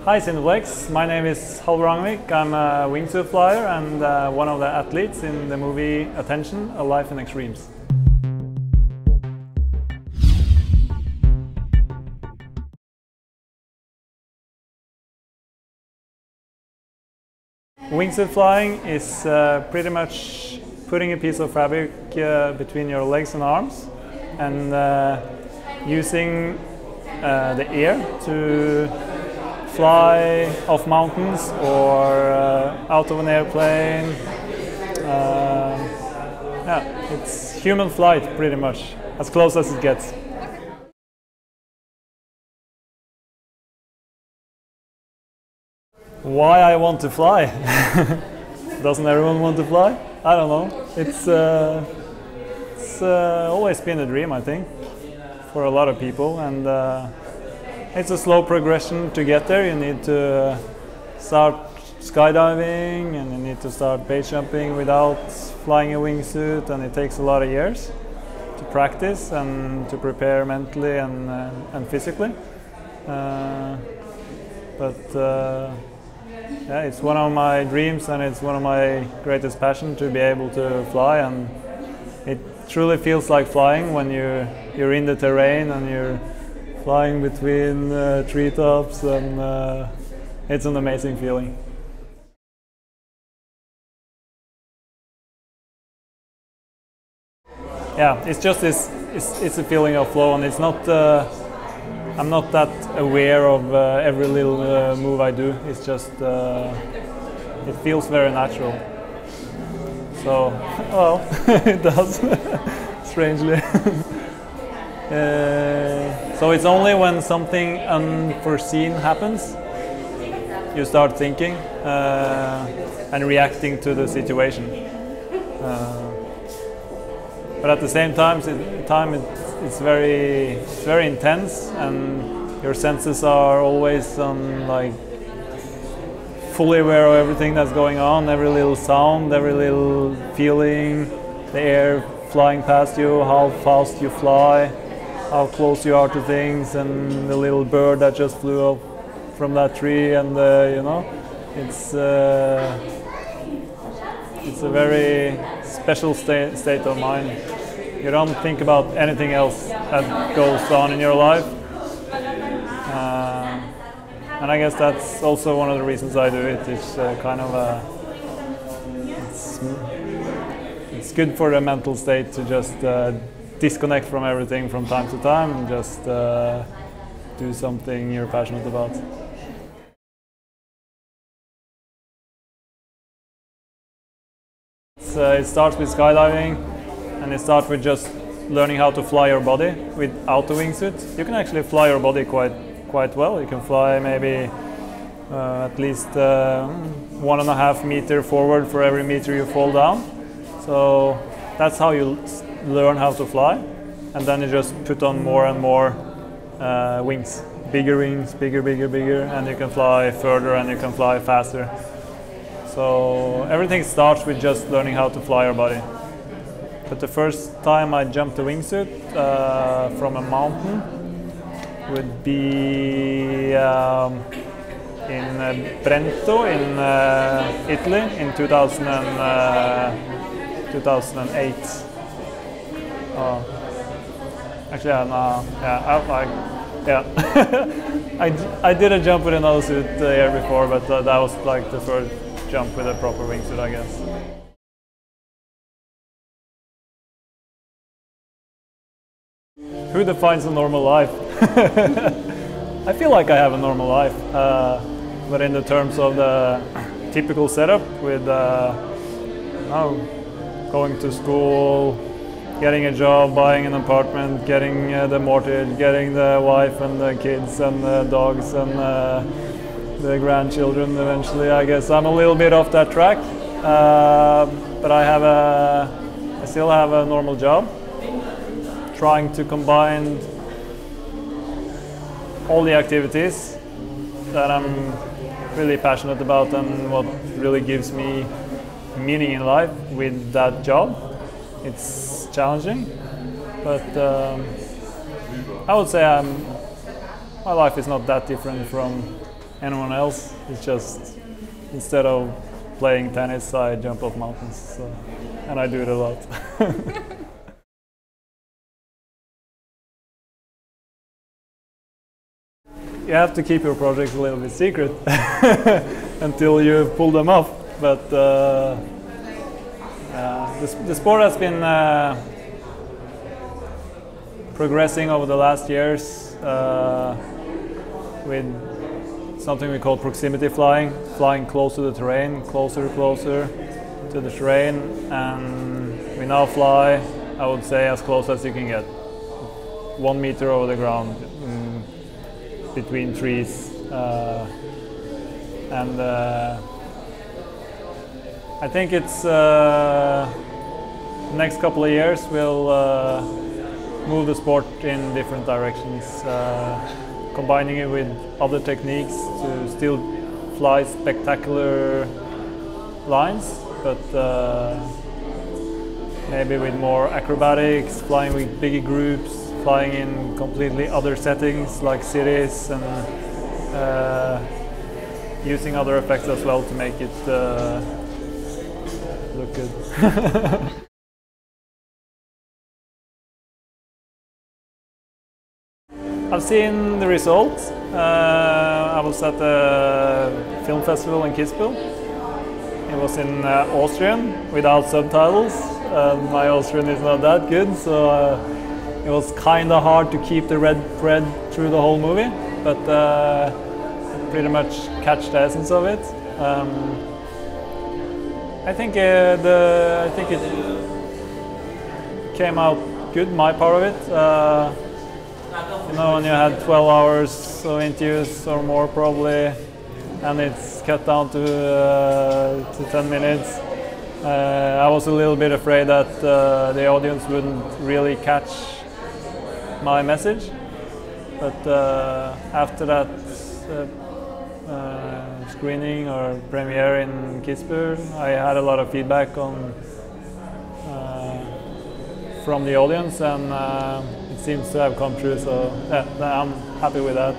Hi Cineplexx, my name is Halvor Angvik. I'm a wingsuit flyer and one of the athletes in the movie Attention, A Life in Extremes. Wingsuit flying is pretty much putting a piece of fabric between your legs and arms and using the air to fly off mountains or out of an airplane. Yeah, it's human flight pretty much, as close as it gets. Why I want to fly? Doesn't everyone want to fly? I don't know. It's always been a dream, I think, for a lot of people, and it's a slow progression to get there. You need to start skydiving, and you need to start base jumping without flying a wingsuit, and it takes a lot of years to practice and to prepare mentally and physically. Yeah, it's one of my dreams and it's one of my greatest passions to be able to fly, and it truly feels like flying when you're in the terrain and you're flying between treetops, and it's an amazing feeling. Yeah, it's just this. It's a feeling of flow, and it's not. I'm not that aware of every little move I do. It's just it feels very natural. So, well, it does, strangely. So it's only when something unforeseen happens you start thinking and reacting to the situation. But at the same time, it's very intense, and your senses are always like fully aware of everything that's going on, every little sound, every little feeling, the air flying past you, how fast you fly, how close you are to things, and the little bird that just flew up from that tree, and you know, it's a very special state of mind. You don't think about anything else that goes on in your life, and I guess that's also one of the reasons I do it. It's kind of it's good for the mental state to just disconnect from everything from time to time and just do something you're passionate about. It starts with skydiving, and it starts with just learning how to fly your body without the wingsuit. You can actually fly your body quite well. You can fly maybe at least 1.5 meters forward for every meter you fall down. So that's how you learn how to fly, and then you just put on more and more wings, bigger, bigger, and you can fly further and you can fly faster. So everything starts with just learning how to fly your body. But the first time I jumped a wingsuit from a mountain would be in Brento in Italy in 2008. Actually, I did a jump with another suit the year before, but that was like the first jump with a proper wingsuit, I guess. Who defines a normal life? I feel like I have a normal life, but in the terms of the typical setup with going to school, getting a job, buying an apartment, getting the mortgage, getting the wife and the kids and the dogs and the grandchildren eventually. I guess I'm a little bit off that track, but I still have a normal job, trying to combine all the activities that I'm really passionate about and what really gives me meaning in life with that job. It's challenging, but I would say my life is not that different from anyone else. It's just instead of playing tennis, I jump up mountains, so, and I do it a lot. You have to keep your projects a little bit secret until you pull them off. But the sport has been progressing over the last years with something we call proximity flying, flying close to the terrain, closer to the terrain, and we now fly, I would say, as close as you can get, 1 meter over the ground, between trees, and I think it's next couple of years we'll move the sport in different directions, combining it with other techniques to still fly spectacular lines, but maybe with more acrobatics, flying with bigger groups, flying in completely other settings like cities, and using other effects as well to make it look good. I've seen the results. I was at the film festival in Kitzbühel. It was in Austrian without subtitles. My Austrian is not that good, so it was kind of hard to keep the red thread through the whole movie, but pretty much catch the essence of it. I think it came out good, my part of it. You know, when you had 12 hours of interviews or more probably, and it's cut down to 10 minutes. I was a little bit afraid that the audience wouldn't really catch my message, but after that screening or premiere in Kitzbühel, I had a lot of feedback from the audience, and it seems to have come true, so yeah, I'm happy with that.